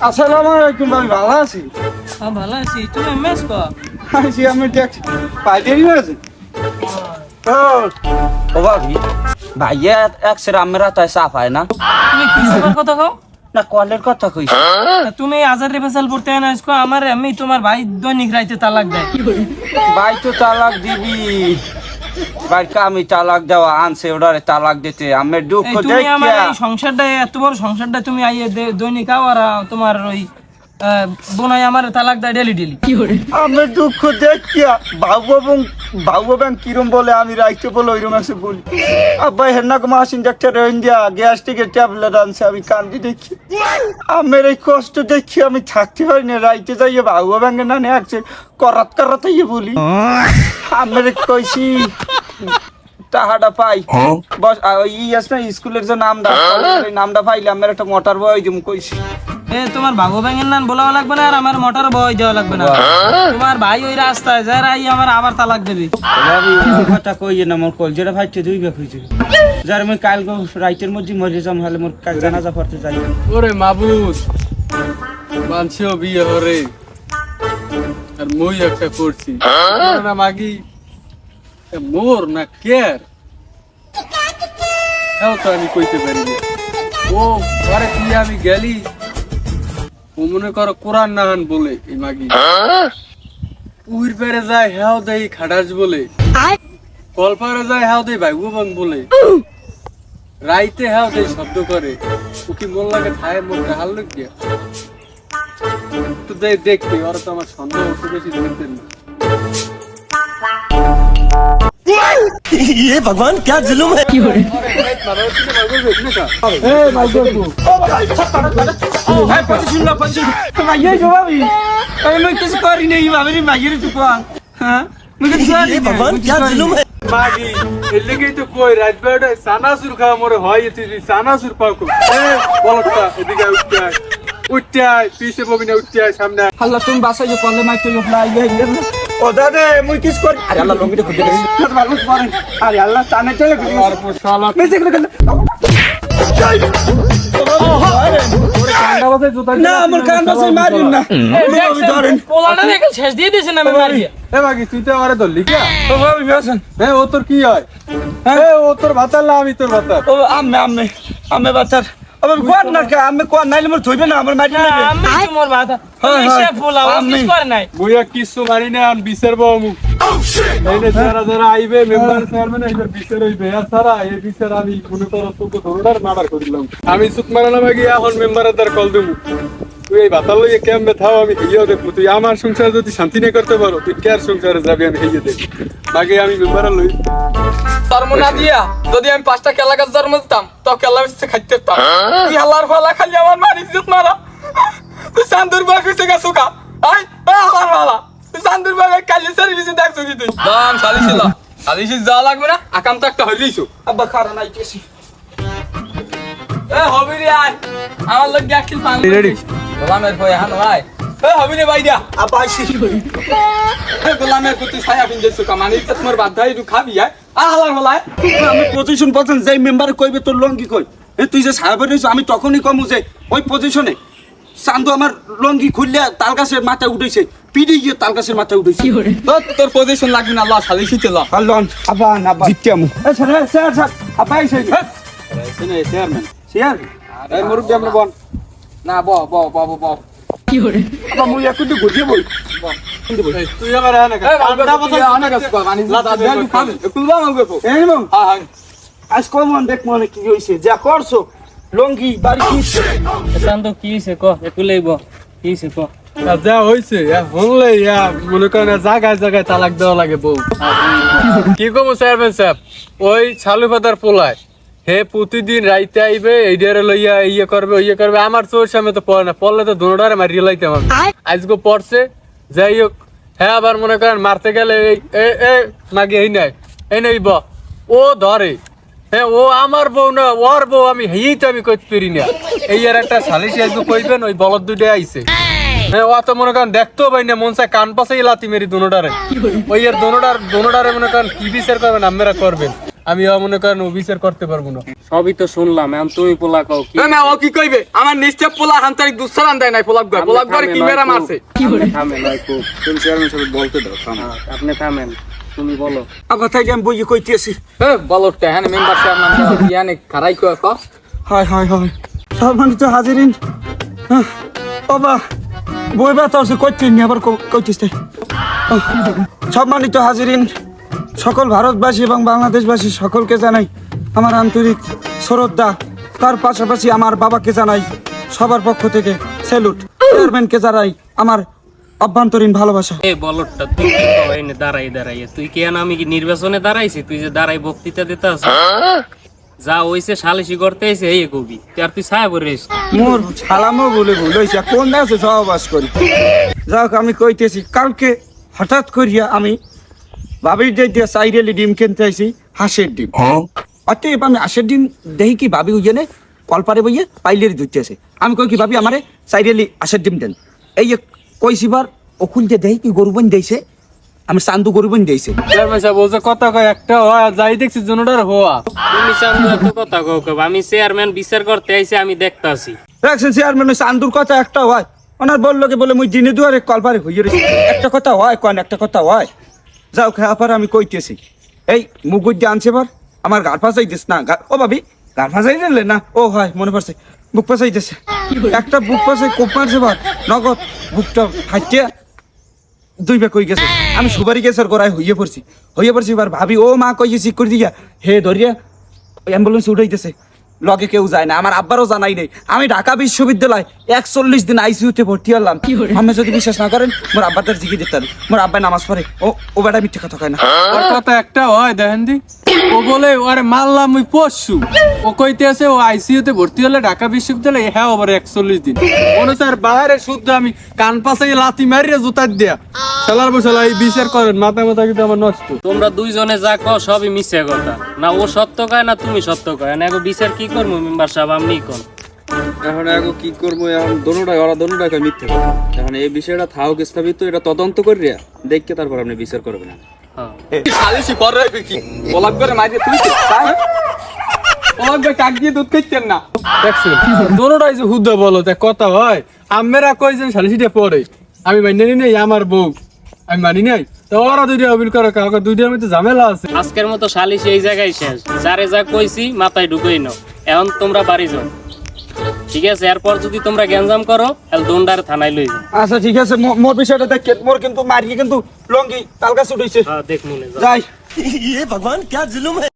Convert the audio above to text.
আসসালামু আলাইকুম ভাই, ভালো আছি? হ্যাঁ ভালো আছি। তুমি এমএস কো? আছি আমি দেখছি পাইলেই আছে। ও ভাবি ভাইয়া একসের আমরা তাই সাফায় না তুমি কি সবার কথা কও? না কলের কথা কইছি। তুমি আজার রেফাসাল পড়তে না আজকে আমার আমি তোমার ভাই দৈনিক রাইতে তালাক দেয়। ভাই তো তালাক দিবি, ভাইকে আমি তালাক দেওয়া আনছে ওটারে তালাক দিতে আমি দুঃখ তুমি আমার দেখিয়া এই সংসারটা এত বড় সংসারটা তুমি আইয়ে দৈনিক আর তোমার ওই বোনাই আমার তালাক দেয় ডেলি ডেলি। আমি দুঃখ দেখিয়া বাবু ব্যাং কিরম বলে আমি রাইতে বলে ওইরকম আছে বলি। আব্বাই হেন্নাক মাসিন ডাক্তার ইন্ডিয়া গ্যাস্ট্রিকের ট্যাবলেট আনছে, আমি কান্দি দেখি। আমার এই কষ্ট দেখি আমি থাকতে পারি না, রাইতে যাইয়ে বাবু ব্যাঙ্গে না নেছে করাত ইয়ে বলি। আমার কইছি টাহাটা পাই বস ইয়েস না স্কুলের যে নামটা নামটা পাইলে আমার একটা মোটর বয় দিম কইছি। তোমার বাবু ব্যাঙের নাম বলাও লাগবে না আর আমার মোটর বয় দেওয়া লাগবে না। তোমার ভাই ওই রাস্তায় যায় রাই আমার আবার তালাক দেবে। কথা কইয়ে না মোর কল যেটা ভাইতে দুই গে হইছে যার আমি কাল রাইতের মধ্যে মরে যাম হলে মোর জানাজা পড়তে যাই। ওরে মাবুদ মানছিও বিয়ে হরে আর মই একটা করছি না মাগি মোর না কেয়ার হ্যাঁ তো আমি কইতে পারি না। ও আরে কি আমি গেলি ও মনে করো কোরআন নাহান বলে এই মাগি উইর পেরে যায় হ্যাঁ দেই খাটাস বলে কল পারে যায় হ্যাঁ দেই ভাই বাং বলে রাইতে হ্যাঁ দেই শব্দ করে ও কি মন লাগে থায় মোর হাল লোক গিয়া তো দেখতে ওরা তো আমার সন্দেহ হচ্ছে বেশি দেখতেন না। ये भगवान क्या जुलुम है। কিছু করি নেই ভাবি মাগির টুকুয়া। হ্যাঁ ये भगवान क्या जुलुम है। মাগি এর লেগেই তো কই রাত বেড়ায় সানাসুর খাওয়া মোরে হয় তুই সানাসুর পাকো বলটা এদিকে উঠতে আয় পিছে ববিনা উঠতে আয় সামনে আয়। আল্লাহ তুমি বাসায় যে কলে মাইতে ফ্লাই ও দাদা মুই কিস করি? আরে আল্লাহ লঙ্গিটা খুঁজে গেছি ভালো পারেন। আরে আল্লাহ টানে চলে গেল আর পর শালা মেজে গেল না আমার কান বাসে মারিন না ধরেন। পোলাটা দেখে শেষ দিয়ে দিয়েছেন আমি মারিয়ে। এ মাগি তুই তো আমারে ধরলি কি ও ভাবি বেসন এ ও তোর কি হয় এ ও তোর ভাতার না আমি তোর ভাতার ও আমি বাচ্চার আমার কোন না আমি কোন নাইলে মোর ধইবে না আমার মারি নেবে। আমি তোমার মাথা সে পোলা ও কিছু করে নাই। বইয়া কিছু মারি না আর বিচার বাবু মুখ এইনে যারা যারা আইবে মেম্বার চেয়ারম্যান এইবার বিচার হইবে আর সারা এই বিচার আমি মনে করো তোকে ধরুনার মার্ডার করিলাম আমি সুত মারানা মাগি এখন মেম্বারের দ্বার কল দেবো তুই এই ভাতার লইয়ে কেমনে থাও আমি হেইয়া দেখবো তুই আমার সংসার যদি শান্তি না করতে পারো তুই কার সংসারে যাবি আমি হেইয়া দেখ মাগে আমি মেম্বারের লই জন্ম না দিয়া যদি আমি 5টা কেলা গাছ জন্ম দিতাম তাও কেলা বেঁচে খাইতে পারতাম। এই আল্লাহর ফালা খালি আমার মার ইজ্জত মারা তুই চান্দুর বাগ হইছে গা সুকা আই আল্লাহর ফালা তুই চান্দুর বাগ কালি সারি দিছে দেখছো কি তুই দান সালিছিল সালিশি যা লাগবে না আকাম তো একটা হইলিছো আব্বা খারা নাই কেছি এ হবি রে আয় আমার লোক গ্যাকিল পান রেডি গোলামের কই হান ভাই এ হবি রে ভাই দিয়া আব্বা আইছি এ গোলামের কতি ছায়া পিন দিছো কামানি তোমার বাধ্যাই দু খাবি আয় আল্লাহর ফালা আমি পজিশন পছন্দ যেই মেম্বারে কইবে তোর লঙ্গি কই এ তুই যে সাহেব রইছ আমি তখনই কমু যে ওই পজিশনে চান্দু আমার লঙ্গি খুললে তাল গাছের মাথায় উঠেছে পিড়ি গিয়ে তাল গাছের মাথায় উঠেছে। তোর পজিশন লাগবে না আল্লাহ সালিশি তেলা আল্লাহ আব্বা না আব্বা জিততাম এ স্যার স্যার আব্বা আইছে চেয়ারম্যান চেয়ার এই মুরব্বি আমরা বল না ব ব ব ব আব্বা মুই একটু ঘুরিয়ে বই তুই আমার আয় না কান্দা কথা অনেক আছে মানে দাদা খাবে কুলবা মাগবে এই মং হ্যাঁ হ্যাঁ আজ কমন দেখ মনে কি হইছে যা করছো লঙ্গি বাড়ি কি শান্ত কি হইছে ক একটু লইব কি হইছে ক যা হইছে হলে মনে করেন জায়গায় জায়গায় তালাক দেওয়া লাগে বউ কি কম চেয়ারম্যান সাহেব ওই ছালু পাতার পোলায় হে প্রতিদিন রাইতে আইবে এইডারে লইয়া ইয়ে করবে আমার চোর সামনে তো পড়ে না পড়লে তো দুটারে মারিয়ে লাইতে আমার আজকে পড়ছে যাই হোক হ্যাঁ আবার মনে করেন মারতে গেলে মাগে এই নাই ও ধরে হ্যাঁ ও আমার বউ না ওর বউ আমি হেই তো আমি কইতে পারি না এই আর একটা সালিশি আজকে কইবেন ওই বলদ দুইটা আইছে হ্যাঁ ও তো মনে করেন দেখতেও পাই না মন চায় কান পাশে লাতি মেরি দুটারে ওই আর দুটারে মনে করেন কি বিচার করবেন আপনারা করবেন আমি মনে করেন ও বিচার করতে পারবো না। সবই তো শুনলাম, এখন তুমি পোলা কও কি? না ও কি কইবে আমার নিশ্চয় পোলা হান্তারি দুসরান দেয় নাই পোলাক ঘর কি মেরা মারছে। থামেন তুমি চেয়ারম্যান সাহেব বলতে দাও। আপনি থামেন, তুমি বলো। আবার তাই আমি বইয়ে কইতেছি। বলতে হ্যাঁ মেম্বার সাহেব নাম ইয়ানে খারাই কয় ক হায় হায় হায়, সম্মানিত হাজিরিন, বাবা বই ব্যথা আছে কইতেন আবার কইতিস তাই। সম্মানিত হাজিরিন, সকল ভারতবাসী এবং বাংলাদেশবাসী সকলকে জানাই আমার আন্তরিক শ্রদ্ধা। তার পাশাপাশি আমার বাবাকে জানাই সবার পক্ষ থেকে স্যালুট। চেয়ারম্যানকে জানাই আমার অভ্যন্তরীণ ভালোবাসা। এ বলটা তুই কি কও এনে দাঁড়াই তুই কেন? আমি কি নির্বাচনে দাঁড়াইছি? তুই যে দাঁড়াই বক্তৃতা দিতে আছিস, যা হইছে সালিশি করতে আইছে এই কবি, আর তুই ছায়া পরে রইছিস। মোর ছালামও বলে ভুল হয়েছে, কোন আছে সহবাস করি। যাক আমি কইতেছি, কালকে হঠাৎ করিয়া আমি ভাবির দিয়ে সাইরেলি ডিম কিনতে আইছি, হাঁসের ডিম। অতএব আমি হাঁসের ডিম দেখি কি ভাবি উইনে কলপারে বইয়ে পাইলের ধরতেছে। আমি কই কি ভাবি আমারে সাইরেলি হাঁসের ডিম দেন। এই যে কইছিবার ওকুল যে দেখি কি গরুবন দিয়েছে, আমি চান্দু গরুবন দিয়েছে। চেয়ারম্যান সাহেব ও যে কথা কয় একটা হয়, যাই দেখছি জনটার হওয়া। তুমি চান্দু এত কথা কও কব? আমি চেয়ারম্যান বিচার করতে আইছি, আমি দেখতে আছি। দেখছেন চেয়ারম্যান চান্দুর কথা একটা হয়, ওনার বললো কি বলে মুই দিনে দুয়ারে কলপারে হইয়ে রয়েছি। একটা কথা হয় কন, একটা কথা হয়। যাও খাওয়া পর আমি কইতেছি, এই মুগুর দিয়ে আনছে বার আমার গাড় ফাঁসাই দিস না। ও ভাবি গাড় ফাঁসাই দিলে না? ও হয় মনে পড়ছে, বুক ফাঁসাই দিছে। একটা বুক ফাঁসাই কোপ মারছে বার, নগদ বুকটা ফাটিয়া দুই ব্যাগ হয়ে গেছে। আমি সুপারি গেছে গোড়ায় হইয়ে পড়ছি এবার ভাবি ও মা কইয়ে ঠিক করে দিয়া হে ধরিয়া অ্যাম্বুলেন্স উঠাইতেছে। লগে কেউ যায় না, আমার আব্বারও জানাই নেই। আমি ঢাকা বিশ্ববিদ্যালয় 41 দিন আইসিইউতে ভর্তি হলাম। আমি যদি বিশ্বাস না করেন মোর আব্বাদের জিজ্ঞে দিতেন, মোর আব্বাই নামাজ পড়ে। ও বেটা মিথ্যে কথা কয় না। ওর কথা একটা হয় দেখেন দি, ও বলে ওরে মারলাম মুই পরশু। ও কইতে আছে ও আইসিইউতে ভর্তি হলে ঢাকা বিশ্ববিদ্যালয়ে, হ্যাঁ ওভার 41 দিন। মনে স্যার বাইরে শুদ্ধ আমি কান পাশে লাথি মারিয়ে জুতার দিয়া খেলার বসালা। এই বিচার করেন, মাথা কিন্তু আমার নষ্ট। তোমরা দুইজনে যা কও সবই মিছে কথা, না ও সত্য কয় না তুমি সত্য কয় না। বিচার কি করবো মেম্বার সাহেব, আপনি কোন? এখন এখন কি করবো? এখন দোনোটাই ওরা দোনোটাকে মিথ্যে কথা। এখন এই বিষয়টা থাক স্থাপিত, এটা তদন্ত করিয়া দেখকে তারপর আপনি বিচার করবেন। হ্যাঁ সালিশি করে রইবে কি পোলাক ঘরে মাইরে তুই পোলাক ঘরে কাক দিয়ে দুধ খাইতেন না। দেখছেন দোনোটাই যে হুদ্দা বলো, তা কথা হয়। আমেরা কইছেন সালিশিটা পরে, আমি মানি নেই আমার বউ, আমি মানি নাই। তো ওরা দুইটা অবিল করে, কাউকে দুইটার মধ্যে ঝামেলা আছে। আজকের মতো সালিশ এই জায়গায় শেষ। যারে যা কইছি মাথায় ঢুকই নাও। এখন তোমরা বাড়ি যাও, ঠিক আছে? এরপর যদি তোমরা গ্যাঞ্জাম করো তাহলে দোনডার থানায় লই যাও। আচ্ছা ঠিক আছে, মোর বিষয়টা দেখেন। মোর কিন্তু মারিয়ে কিন্তু লঙ্গি তালকা ছুটাইছে। হ্যাঁ দেখ মনে যাও। যাই। ये भगवान क्या जुल्म है।